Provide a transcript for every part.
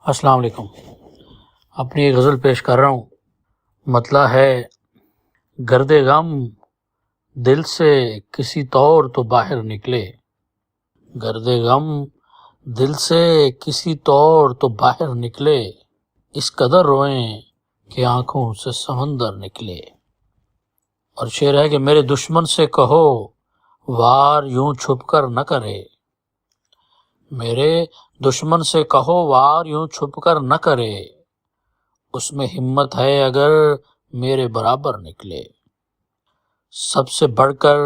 السلام علیکم۔ اپنی ایک غزل پیش کر رہا ہوں۔ مطلع ہے: گرد غم دل سے کسی طور تو باہر نکلے، گرد غم دل سے کسی طور تو باہر نکلے، اس قدر روئیں کہ آنکھوں سے سمندر نکلے۔ اور شعر ہے کہ میرے دشمن سے کہو وار یوں چھپ کر نہ کرے، میرے دشمن سے کہو وار یوں چھپ کر نہ کرے، اس میں ہمت ہے اگر میرے برابر نکلے۔ سب سے بڑھ کر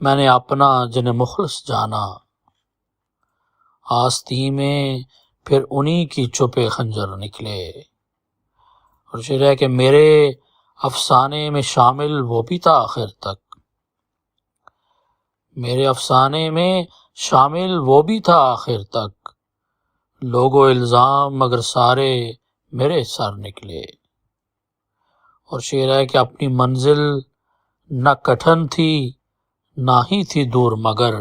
میں نے اپنا جن مخلص جانا، آستین میں پھر انہی کی چھپے خنجر نکلے۔ اور شعر ہے کہ میرے افسانے میں شامل وہ بھی تھا آخر تک، میرے افسانے میں شامل وہ بھی تھا آخر تک، لوگ و الزام مگر سارے میرے سر نکلے۔ اور شعر ہے کہ اپنی منزل نہ کٹھن تھی نہ ہی تھی دور، مگر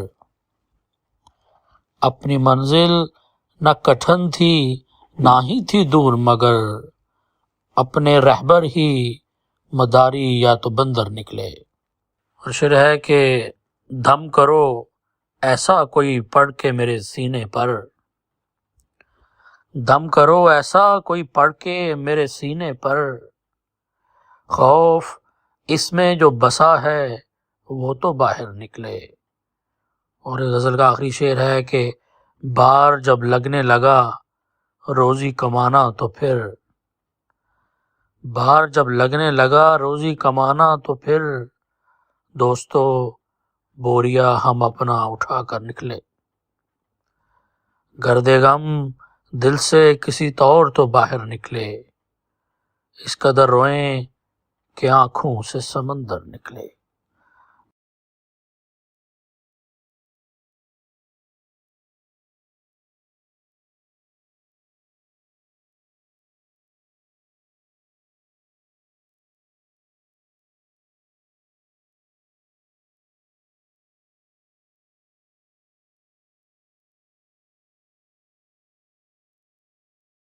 اپنی منزل نہ کٹھن تھی نہ ہی تھی دور، مگر اپنے رہبر ہی مداری یا تو بندر نکلے۔ اور شعر ہے کہ دم کرو ایسا کوئی پڑھ کے میرے سینے پر، دم کرو ایسا کوئی پڑھ کے میرے سینے پر، خوف اس میں جو بسا ہے وہ تو باہر نکلے۔ اور غزل کا آخری شعر ہے کہ بار جب لگنے لگا روزی کمانا تو پھر، بار جب لگنے لگا روزی کمانا تو پھر، دوستو بوریا ہم اپنا اٹھا کر نکلے، گرد غم دل سے کسی طور تو باہر نکلے، اس قدر روئیں کہ آنکھوں سے سمندر نکلے۔